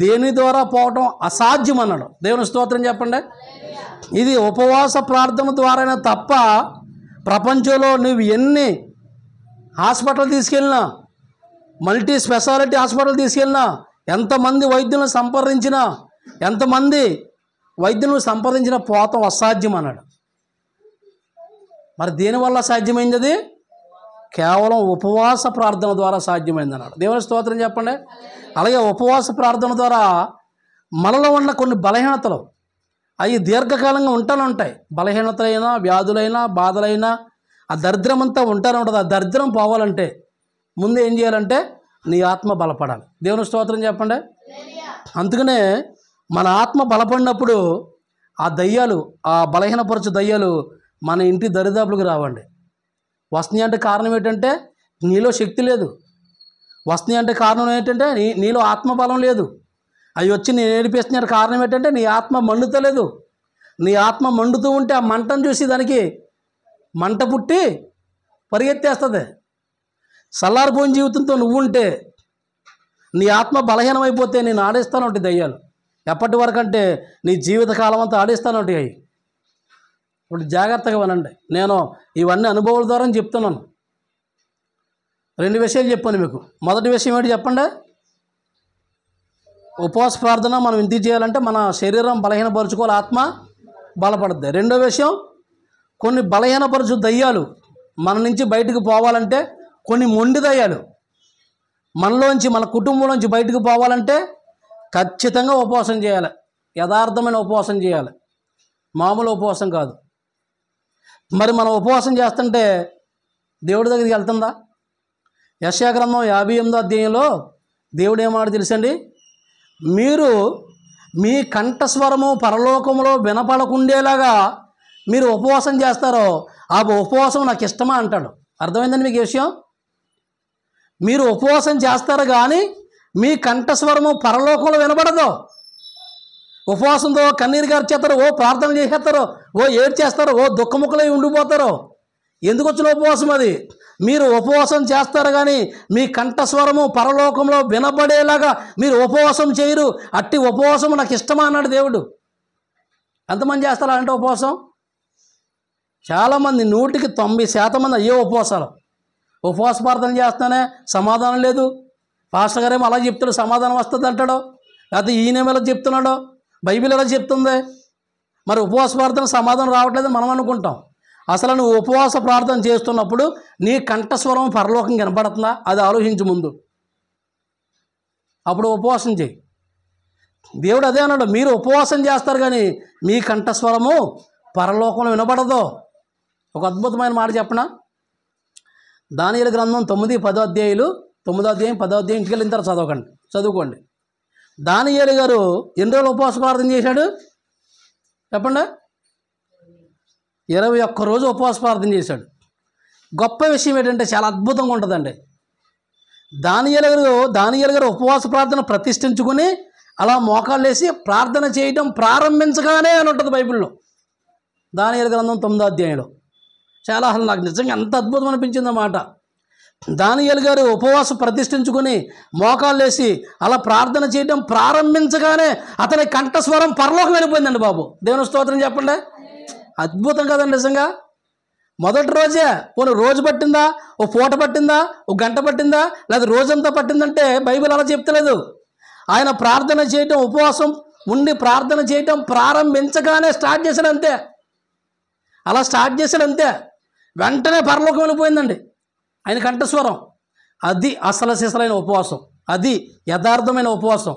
దేని ద్వారా పోవటం అసాధ్యం అన్నాడు. దేవుని స్తోత్రం చెప్పండి. ఇది ఉపవాస ప్రార్థన ద్వారానే తప్ప ప్రపంచంలో నువ్వు ఎన్ని హాస్పిటల్ తీసుకెళ్ళినా, మల్టీ స్పెషాలిటీ హాస్పిటల్ తీసుకెళ్ళినా, ఎంతమంది వైద్యులను సంప్రదించినా పోతాం అసాధ్యం అన్నాడు. మరి దేనివల్ల సాధ్యమైంది? అది కేవలం ఉపవాస ప్రార్థన ద్వారా సాధ్యమైంది అన్నాడు. దేవుని స్తోత్రం చెప్పండి. అలాగే ఉపవాస ప్రార్థన ద్వారా మనలో ఉన్న కొన్ని బలహీనతలు అవి దీర్ఘకాలంగా ఉంటానే ఉంటాయి. బలహీనతలైనా, వ్యాధులైనా, బాధలైనా, ఆ దరిద్రం అంతా ఉంటానే ఉంటుంది. ఆ దరిద్రం పోవాలంటే ముందు ఏం చేయాలంటే నీ ఆత్మ బలపడాలి. దేవుని స్తోత్రం చెప్పండి. అందుకనే మన ఆత్మ బలపడినప్పుడు ఆ దయ్యాలు, ఆ బలహీనపరచు దయ్యాలు మన ఇంటి దరిదాపులకు రావండి. వస్తున్నాయి అంటే కారణం ఏంటంటే నీలో శక్తి లేదు. వస్తున్నాయి అంటే కారణం ఏంటంటే నీలో ఆత్మబలం లేదు. అవి వచ్చి నేను నేర్పిస్తున్న కారణం ఏంటంటే నీ ఆత్మ మండుతలేదు. నీ ఆత్మ మండుతూ ఉంటే ఆ మంటను చూసి దానికి మంట పుట్టి పరిగెత్తేస్తుంది. చల్లారిపోయిన జీవితంతో నువ్వు ఉంటే నీ ఆత్మ బలహీనమైపోతే నేను ఆడేస్తాను ఉంటాయి దయ్యాలు. ఎప్పటి వరకు అంటే నీ జీవితకాలం అంతా ఆడేస్తాను ఉంటాయి అవి. ఇప్పుడు జాగ్రత్తగా వినండి, నేను ఇవన్నీ అనుభవాల ద్వారా చెప్తున్నాను. 2 విషయాలు చెప్పాను మీకు. మొదటి విషయం ఏంటి చెప్పండి? ఉపవాస ప్రార్థన మనం ఎందుకు చేయాలంటే మన శరీరం బలహీనపరుచుకోవాలి, ఆత్మ బలపడుద్ది. రెండో విషయం, కొన్ని బలహీనపరచు దయ్యాలు మన నుంచి బయటకు పోవాలంటే, కొన్ని మొండి దయ్యాలు మనలోంచి, మన కుటుంబంలోంచి బయటకు పోవాలంటే ఖచ్చితంగా ఉపవాసం చేయాలి. యథార్థమైన ఉపవాసం చేయాలి, మామూలు ఉపవాసం కాదు. మరి మనం ఉపవాసం చేస్తుంటే దేవుడి దగ్గరికి వెళ్తుందా? యెషయా గ్రంథం 58వ అధ్యాయంలో దేవుడు ఏమాట తెలుసండి? మీరు మీ కంఠస్వరము పరలోకంలో వినపడకుండేలాగా మీరు ఉపవాసం చేస్తారో ఆ ఉపవాసం నాకు ఇష్టమా అంటాడు. అర్థమైందండి మీకు ఈ విషయం? మీరు ఉపవాసం చేస్తారు కానీ మీ కంఠస్వరము పరలోకంలో వినపడదు. ఉపవాసంతో కన్నీరు గార్చేస్తారు, ఓ ప్రార్థన చేసేస్తారు, ఓ ఏడు చేస్తారు, ఓ దుఃఖముఖలై ఉండిపోతారు. ఎందుకు వచ్చిన ఉపవాసం అది? మీరు ఉపవాసం చేస్తారు కానీ మీ కంఠస్వరము పరలోకంలో వినపడేలాగా మీరు ఉపవాసం చేయరు. అట్టి ఉపవాసం నాకు ఇష్టమా అన్నాడు దేవుడు. ఎంతమంది చేస్తారు అలాంటి ఉపవాసం? చాలామంది, 100% మంది అయ్యే ఉపవాసాలు. ఉపవాస ప్రార్థన చేస్తానే సమాధానం లేదు. పాస్టర్ గారేమో అలా చెప్తాడు, సమాధానం వస్తుంది అంటాడు. లేకపోతే ఈయనేమో ఎలా చెప్తున్నాడో, బైబిల్ ఎలా చెప్తుంది. మరి ఉపవాస ప్రార్థన సమాధానం రావట్లేదని మనం అనుకుంటాం. అసలు నువ్వు ఉపవాస ప్రార్థన చేస్తున్నప్పుడు నీ కంఠస్వరం పరలోకం కనపడుతుందా? అది ఆలోచించు ముందు, అప్పుడు ఉపవాసం చేయి. దేవుడు అదే అన్నాడు, మీరు ఉపవాసం చేస్తారు కానీ మీ కంఠస్వరము పరలోకంలో వినపడదు. ఒక అద్భుతమైన మాట చెప్పనా? దానియేలు గ్రంథం 9, 10 అధ్యాయులు, 9వ అధ్యాయం 10వ అధ్యాయం ఇంటికి వెళ్ళిన తర్వాత చదువుకోండి. దానియేలు గారు ఎన్ని రోజులు ఉపవాస ప్రార్థన చేశాడు చెప్పండి? 21 రోజు ఉపవాస ప్రార్థన చేశాడు. గొప్ప విషయం ఏంటంటే చాలా అద్భుతంగా ఉంటుందండి. దానియేలు గారు ఉపవాస ప్రార్థన ప్రతిష్ఠించుకుని అలా మోకాళ్ళు వేసి ప్రార్థన చేయడం ప్రారంభించగానే అని ఉంటుంది బైబిల్లో. దానియేలు గ్రంథం 9వ అధ్యాయంలో చాలా అసలు నాకు నిజంగా ఎంత అద్భుతం అనిపించింది అన్నమాట. దానియేలు గారు ఉపవాసం ప్రతిష్ఠించుకుని మోకాళ్ళు వేసి అలా ప్రార్థన చేయడం ప్రారంభించగానే అతని కంఠస్వరం పరలోకం వెళ్ళిపోయిందండి బాబు. దేవుని స్తోత్రం చెప్పండి. అద్భుతం కదండి నిజంగా. మొదటి రోజే పోనీ రోజు పట్టిందా, ఓ పూట పట్టిందా, ఓ గంట పట్టిందా, లేదా రోజంతా పట్టిందంటే బైబిల్ అలా చెప్తలేదు. ఆయన ప్రార్థన చేయటం, ఉపవాసం ఉండి ప్రార్థన చేయటం ప్రారంభించగానే స్టార్ట్ చేశాడు అంతే. అలా స్టార్ట్ చేశాడు అంతే, వెంటనే పరలోకం వెళ్ళిపోయిందండి ఆయన కంఠస్వరం. అది అసలు సిసలైన ఉపవాసం, అది యథార్థమైన ఉపవాసం,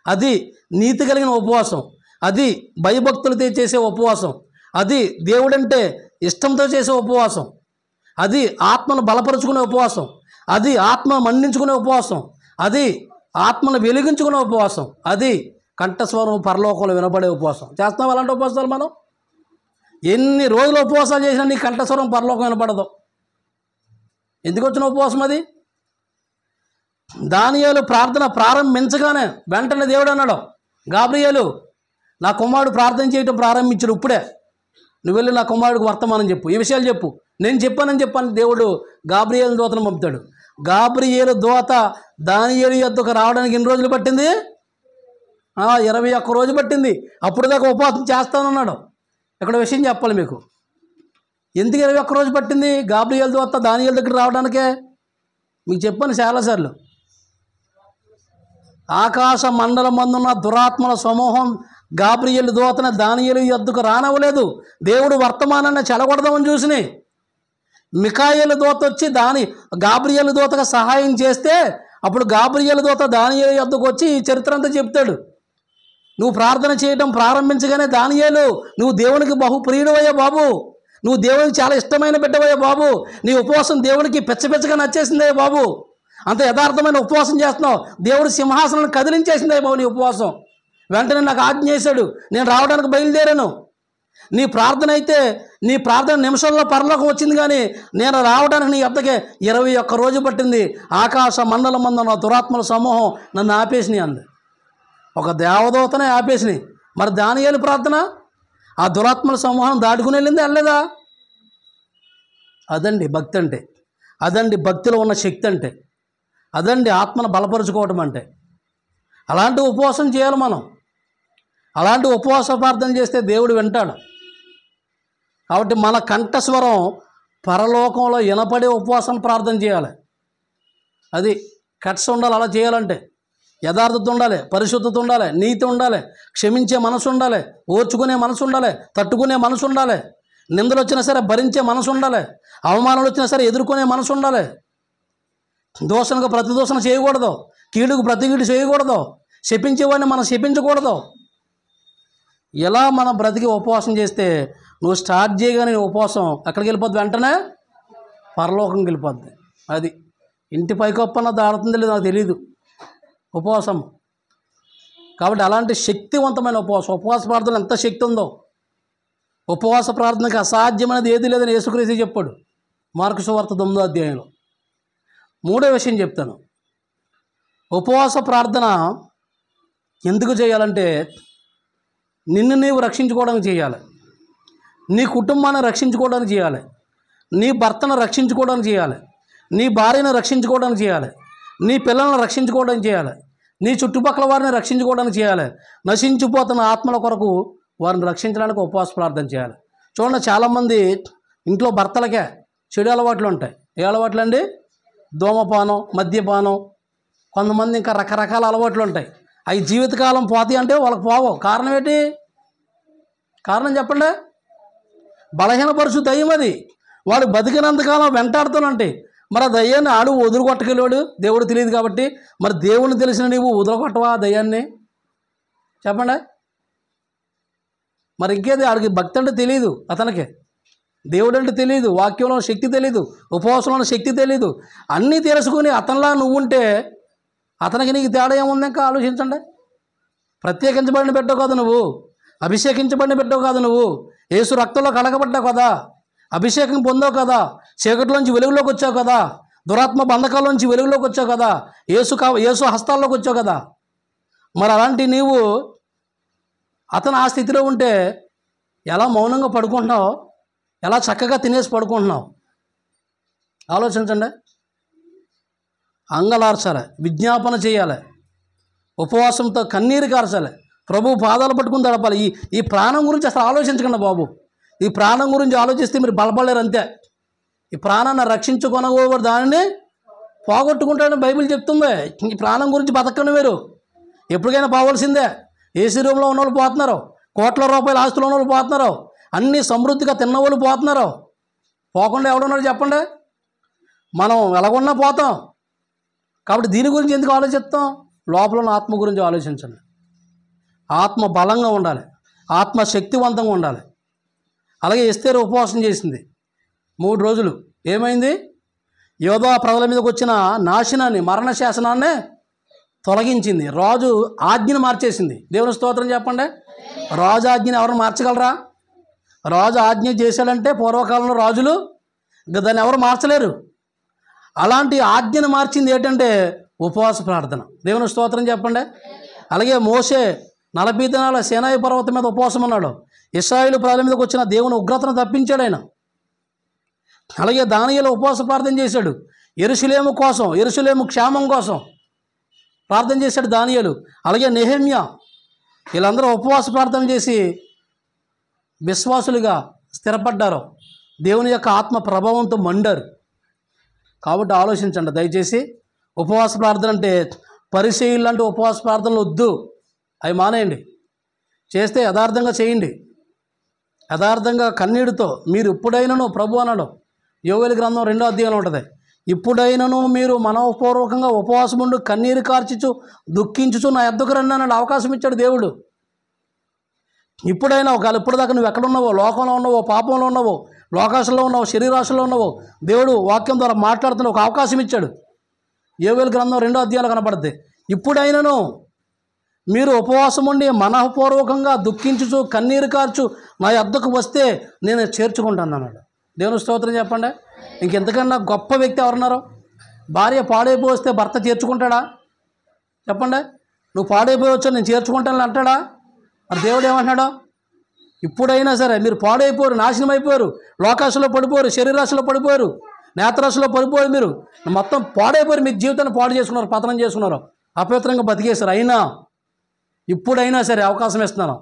అది నీతి కలిగిన ఉపవాసం, అది భయభక్తులతో చేసే ఉపవాసం, అది దేవుడంటే ఇష్టంతో చేసే ఉపవాసం, అది ఆత్మను బలపరుచుకునే ఉపవాసం, అది ఆత్మను మండించుకునే ఉపవాసం, అది ఆత్మను వెలిగించుకునే ఉపవాసం, అది కంఠస్వరం పరలోకంలో వినపడే ఉపవాసం. చేస్తాం అలాంటి ఉపవాసాలు మనం. ఎన్ని రోజులు ఉపవాసాలు చేసినా నీ కంఠస్వరం పరలోకం వినపడదు. ఎందుకు వచ్చిన ఉపవాసం అది? దానియేలు ప్రార్థన ప్రారంభించగానే వెంటనే దేవుడు అన్నాడు, గాబ్రియేలు నా కుమారుడు ప్రార్థన చేయటం ప్రారంభించాడు, ఇప్పుడే నువ్వు వెళ్ళి నా కుమారుడికి వర్తమానం చెప్పు, ఈ విషయాలు చెప్పు, నేను చెప్పాను దేవుడు గాబ్రియేలు దూతను పంపుతాడు. గాబ్రియేలు దూత దానియేలు యొద్దకు రావడానికి ఎన్ని రోజులు పట్టింది? 21 రోజు పట్టింది. అప్పుడు దాకా ఉపవాసం చేస్తానన్నాడు. ఇక్కడ విషయం చెప్పాలి మీకు. ఎందుకు 21 రోజు పట్టింది గాబ్రియేలు దూత దానియేలు దగ్గర రావడానికే? మీకు చెప్పాను చాలాసార్లు. ఆకాశ మండలం మందున్న దురాత్మల సమూహం గాబ్రియేలు దూతను దానియేలు యొద్దకు రానవ్వలేదు. దేవుడు వర్తమానాన్ని చెడగొడదామని చూసిని మిఖాయేలు దూత వచ్చి గాబ్రియేలు దూతకు సహాయం చేస్తే అప్పుడు గాబ్రియేలు దూత దానియేలు యొద్దకు వచ్చి ఈ చరిత్ర అంతా చెప్తాడు. నువ్వు ప్రార్థన చేయడం ప్రారంభించగానే దానియేలు, నువ్వు దేవునికి బహుప్రియుడవయ్యా బాబు, నువ్వు దేవునికి చాలా ఇష్టమైన బిడ్డవయ్యా బాబు, నీ ఉపవాసం దేవునికి పెచ్చగా నచ్చేసిందయ్యా బాబు, అంత యథార్థమైన ఉపవాసం చేస్తున్నావు, దేవుడు సింహాసనాన్ని కదిలించేసిందయ్యా బాబు నీ ఉపవాసం. వెంటనే నాకు ఆజ్ఞ చేశాడు, నేను రావడానికి బయలుదేరాను. నీ ప్రార్థన నిమిషంలో పరలోకం వచ్చింది, కానీ నేను రావడానికి నీ వద్దకే 21 రోజు పట్టింది. ఆకాశ మండలం మందున్న దురాత్మల సమూహం నన్ను ఆపేసినాయి అంది. ఒక దేవదూతనే ఆపేసినాయి. మరి దానియేలు ప్రార్థన ఆ దురాత్మల సమూహం దాటుకుని వెళ్ళలేదా? అదండి భక్తి అంటే, అదండి భక్తిలో ఉన్న శక్తి అంటే, అదండి ఆత్మను బలపరుచుకోవటం అంటే. అలాంటి ఉపవాసం చేయాలి మనం. అలాంటి ఉపవాస ప్రార్థన చేస్తే దేవుడు వింటాడు. కాబట్టి మన కంఠస్వరం పరలోకంలో వినపడే ఉపవాసం ప్రార్థన చేయాలి. అది కట్స్ ఉండాలి. అలా చేయాలంటే యథార్థత ఉండాలి, పరిశుద్ధత ఉండాలి, నీతి ఉండాలి, క్షమించే మనసు ఉండాలి, ఓర్చుకునే మనసు ఉండాలి, తట్టుకునే మనసు ఉండాలి, నిందలు వచ్చినా సరే భరించే మనసు ఉండాలి, అవమానాలు వచ్చినా సరే ఎదుర్కొనే మనసు ఉండాలి, దోషణకు ప్రతి దోషణ చేయకూడదు, కీడుకు ప్రతి కీడు చేయకూడదు, శపించేవాడిని మనం శపించకూడదు. ఇలా మనం బ్రతికి ఉపవాసం చేస్తే నువ్వు స్టార్ట్ చేయగానే నీ ఉపవాసం ఎక్కడికి వెళ్ళిపోద్ది? వెంటనే పరలోకంకి వెళ్ళిపోద్ది. అది ఇంటి పైకొప్పన్న దాడుతుందో లేదో నాకు తెలీదు ఉపవాసం. కాబట్టి అలాంటి శక్తివంతమైన ఉపవాస ప్రార్థన ఎంత శక్తి ఉందో, ఉపవాస ప్రార్థనకి అసాధ్యమైనది ఏది లేదని యేసుక్రీస్తు చెప్పాడు మార్కు సువార్త 9వ అధ్యాయంలో. మూడో విషయం చెప్తాను. ఉపవాస ప్రార్థన ఎందుకు చేయాలంటే నిన్ను నీవు రక్షించుకోవడానికి చేయాలి, నీ కుటుంబాన్ని రక్షించుకోవడానికి చేయాలి, నీ భర్తను రక్షించుకోవడానికి చేయాలి, నీ భార్యను రక్షించుకోవడానికి చేయాలి, నీ పిల్లలను రక్షించుకోవడానికి చేయాలి, నీ చుట్టుపక్కల వారిని రక్షించుకోవడానికి చేయాలి, నశించిపోతున్న ఆత్మల కొరకు వారిని రక్షించడానికి ఉపవాస ప్రార్థన చేయాలి. చూడండి, చాలామంది ఇంట్లో భర్తలకే చెడు అలవాట్లు ఉంటాయి. ఏ అలవాట్లు అండి? ధూమపానం, మద్యపానం, కొంతమంది ఇంకా రకరకాల అలవాట్లు ఉంటాయి. అవి జీవితకాలం పోతాయి అంటే వాళ్ళకి పోవు. కారణం ఏంటి? కారణం చెప్పండి. బలహీనపరుచు దయ్యం అది. వాడు బతికినంతకాలం వెంటాడుతానంటే మరి ఆ దయ్యాన్ని ఆడు వదులుకొట్టగలేడు, దేవుడు తెలియదు కాబట్టి. మరి దేవుని తెలిసిన నీవు వదులుకొట్టవా ఆ దయ్యాన్ని? చెప్పండి. మరి ఇంకేది? ఆడికి భక్తి అంటే తెలియదు, అతనికి దేవుడు అంటే తెలియదు, వాక్యంలో శక్తి తెలియదు, ఉపవాసంలో శక్తి తెలియదు. అన్నీ తెలుసుకుని అతనిలా నువ్వు ఉంటే అతనికి నీకు తేడా ఏముంది? ఇంకా ఆలోచించండి. ప్రత్యేకించబడిన పెట్టవు కాదు నువ్వు, అభిషేకించబడిన పెట్టవు కాదు నువ్వు, యేసు రక్తంలో కడగబడ్డావు కదా, అభిషేకం పొందావు కదా, చీకటిలోంచి వెలుగులోకి వచ్చావు కదా, దురాత్మ బంధకాల్లోంచి వెలుగులోకి వచ్చావు కదా, యేసు హస్తాల్లోకి వచ్చావు కదా. మరి అలాంటి నీవు అతను ఆ స్థితిలో ఉంటే ఎలా మౌనంగా పడుకుంటున్నావు, ఎలా చక్కగా తినేసి పడుకుంటున్నావు? ఆలోచించండి. అంగలార్చాలి, విజ్ఞాపన చేయాలి, ఉపవాసంతో కన్నీరు కార్చాలి, ప్రభు పాదాలు పట్టుకుని తడపాలి. ఈ ప్రాణం గురించి అసలు ఆలోచించకండి బాబు. ఈ ప్రాణం గురించి ఆలోచిస్తే మీరు బలపడలేరు అంతే. ఈ ప్రాణాన్ని రక్షించుకొనగోరు దానిని పోగొట్టుకుంటాడని బైబిల్ చెప్తుంది. ఈ ప్రాణం గురించి బతకండి మీరు. ఎప్పటికైనా పోవాల్సిందే. ఏసీ రూమ్లో ఉన్నవాళ్ళు పోతున్నారు, కోట్ల రూపాయల ఆస్తులు ఉన్నవాళ్ళు పోతున్నారు, అన్నీ సమృద్ధిగా తిన్నవాళ్ళు పోతున్నారు. పోకుండా ఎవడున్నారు చెప్పండి? మనం ఎలాగున్నా పోతాం. కాబట్టి దీని గురించి ఎందుకు ఆలోచిస్తాం? లోపల ఉన్న ఆత్మ గురించి ఆలోచించండి. ఆత్మ బలంగా ఉండాలి, ఆత్మ శక్తివంతంగా ఉండాలి. అలాగే ఎస్తేరు ఉపవాసం చేసింది 3 రోజులు. ఏమైంది? యోధా ప్రజల మీదకి వచ్చిన నాశనాన్ని, మరణ శాసనాన్ని తొలగించింది. రాజు ఆజ్ఞను మార్చేసింది. దేవుని స్తోత్రం చెప్పండి. రాజు ఆజ్ఞని ఎవరు మార్చగలరా? రాజు ఆజ్ఞ చేశాడంటే పూర్వకాలంలో రాజులు దాన్ని ఎవరు మార్చలేరు. అలాంటి ఆజ్ఞను మార్చింది ఏంటంటే ఉపవాస ప్రార్థన. దేవుని స్తోత్రం చెప్పండి. అలాగే మోషే 40 దినాల సీనాయి పర్వతం మీద ఉపవాసం ఉన్నాడు. ఇశ్రాయేలు ప్రజల మీదకి వచ్చిన దేవుని ఉగ్రతను తప్పించాడు ఆయన. అలాగే దానియేలు ఉపవాస ప్రార్థన చేశాడు. యెరూషలేము కోసం, యెరూషలేము క్షేమం కోసం ప్రార్థన చేశాడు దానియేలు. అలాగే నెహెమ్యా, వీళ్ళందరూ ఉపవాస ప్రార్థన చేసి విశ్వాసులుగా స్థిరపడ్డారు. దేవుని యొక్క ఆత్మ ప్రభావంతో మండారు. కాబట్టి ఆలోచించండి దయచేసి. ఉపవాస ప్రార్థన అంటే పరిచయులు లాంటి ఉపవాస ప్రార్థనలు వద్దు, అవి మానేయండి. చేస్తే యథార్థంగా చేయండి, యథార్థంగా కన్నీటితో. మీరు ఇప్పుడైనాను ప్రభు అన్నాడు, యోవేలు గ్రంథం 2వ అధ్యాయంలో ఉంటుంది, ఇప్పుడైనను మీరు మనోపూర్వకంగా ఉపవాసం ఉండు కన్నీరు కార్చుచు దుఃఖించుచు నా యొద్దకు రండి అన్నాడు. అవకాశం ఇచ్చాడు దేవుడు. ఇప్పుడైనా ఒకవేళ ఇప్పటిదాకా నువ్వు ఎక్కడున్నావో, లోకంలో ఉన్నావో, పాపంలో ఉన్నావో, లోకాశంలో ఉన్నావో, శరీరాశంలో ఉన్నావో, దేవుడు వాక్యం ద్వారా మాట్లాడుతున్న ఒక అవకాశం ఇచ్చాడు. యోవేలు గ్రంథం 2వ అధ్యాయంలో కనపడుతుంది. ఇప్పుడైనను మీరు ఉపవాసం ఉండి మనఃపూర్వకంగా దుఃఖించుచు కన్నీరు కార్చు నా యొద్దకు వస్తే నేను చేర్చుకుంటాను అన్నాడు. దేవుని స్తోత్రం చెప్పండి. ఇంకెంతకన్నా గొప్ప వ్యక్తి ఎవరున్నారు? భార్య పాడైపోయి వస్తే భర్త చేర్చుకుంటాడా? చెప్పండి. నువ్వు పాడైపోయి వచ్చా నేను చేర్చుకుంటానని అంటాడా? మరి దేవుడు ఏమంటున్నాడు? ఇప్పుడైనా సరే మీరు పాడైపోయారు, నాశనం అయిపోయారు, లోకాశలో పడిపోయారు, శరీరాశలో పడిపోయారు, నేత్రాశలో పడిపోయారు, మీరు మొత్తం పాడైపోయారు, మీ జీవితాన్ని పాడు చేసుకున్నారు, పతనం చేసుకున్నారు, అపవిత్రంగా బతికేశారు. అయినా ఇప్పుడైనా సరే అవకాశం ఇస్తున్నాను.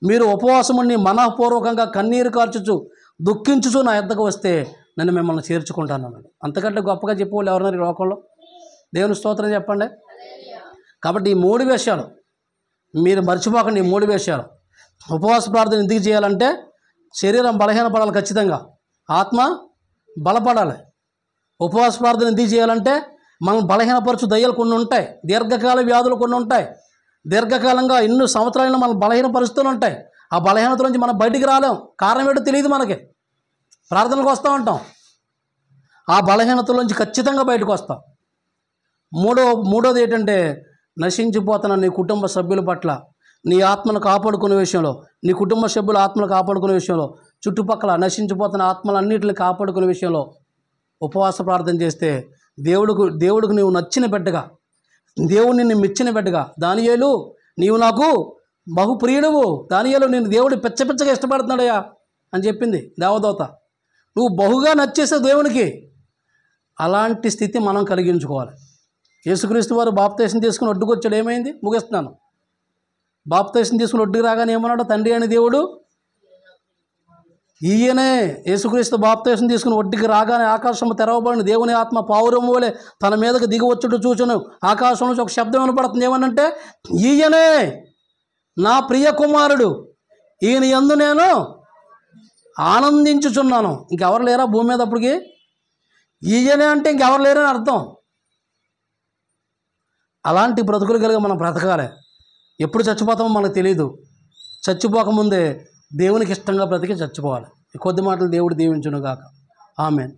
మీరు ఉపవాసం ఉండి మనఃపూర్వకంగా కన్నీరు కార్చుచు దుఃఖించుచు నా యొద్దకు వస్తే నేను మిమ్మల్ని చేర్చుకుంటాను అన్నాడు. అంతకంటే గొప్పగా చెప్పేవాళ్ళు ఎవరున్నారు ఈ లోకంలో? దేవుని స్తోత్రం చెప్పండి. కాబట్టి ఈ 3 విషయాలు మీరు మర్చిపోకండి. ఈ 3 విషయాలు. ఉపవాస ప్రార్థన ఎందుకు చేయాలంటే శరీరం బలహీనపడాలి, ఖచ్చితంగా ఆత్మ బలపడాలి. ఉపవాస ప్రార్థన ఎందుకు చేయాలంటే మనం బలహీనపరచు దయ్యాలు కొన్ని ఉంటాయి, దీర్ఘకాల వ్యాధులు కొన్ని ఉంటాయి, దీర్ఘకాలంగా ఎన్నో సంవత్సరాలను మనం బలహీనపరుస్తూనే ఉంటాయి. ఆ బలహీనత నుంచి మనం బయటికి రాలేం. కారణం ఏంటో తెలియదు మనకి. ప్రార్థనలకు వస్తూ ఉంటాం, ఆ బలహీనతలోంచి ఖచ్చితంగా బయటకు వస్తాం. మూడోది ఏంటంటే నశించిపోతున్న నీ కుటుంబ సభ్యుల పట్ల నీ ఆత్మను కాపాడుకునే విషయంలో, నీ కుటుంబ సభ్యుల ఆత్మను కాపాడుకునే విషయంలో, చుట్టుపక్కల నశించిపోతున్న ఆత్మలన్నింటిని కాపాడుకునే విషయంలో ఉపవాస ప్రార్థన చేస్తే దేవుడికి నీవు నచ్చిన బిడ్డగా, దేవుడు నిన్ను మెచ్చిన బిడ్డగా, దానియేలు నీవు నాకు బహుప్రియుడువు, దానియేలు నేను దేవుడు పిచ్చగా ఇష్టపడుతున్నాడయ్యా అని చెప్పింది దేవదూత. నువ్వు బహుగా నచ్చేసే దేవునికి. అలాంటి స్థితి మనం కలిగించుకోవాలి. యేసుక్రీస్తు వారు బాప్తీసం తీసుకుని ఒడ్డుకు వచ్చాడు. ఏమైంది? ముగిస్తున్నాను. బాప్తీసం తీసుకుని ఒడ్డుకు రాగానే ఏమన్నాడు? తండ్రి అని దేవుడు ఈయనే. యేసుక్రీస్తు బాప్తీసం తీసుకుని ఒడ్డుకి రాగానే ఆకాశం తెరవబడిన దేవుని ఆత్మ పావురము వలె తన మీదకి దిగివచ్చుడు చూచును. ఆకాశం నుంచి ఒక శబ్దం వినపడుతుంది. ఏమనంటే ఈయనే నా ప్రియ కుమారుడు, ఈయన యందు నేను ఆనందించుచున్నాను. ఇంకెవరు లేరా భూమి మీద అప్పటికి? ఈయనే అంటే ఇంకెవరు లేరని అర్థం. అలాంటి బ్రతుకులు కలిగి మనం బ్రతకాలి. ఎప్పుడు చచ్చిపోతామో మనకు తెలియదు. చచ్చిపోకముందే దేవునికి ఇష్టంగా బ్రతికి చచ్చిపోవాలి. ఈ కొద్ది మాటలు దేవుడు దీవించును గాక. ఆమేన్.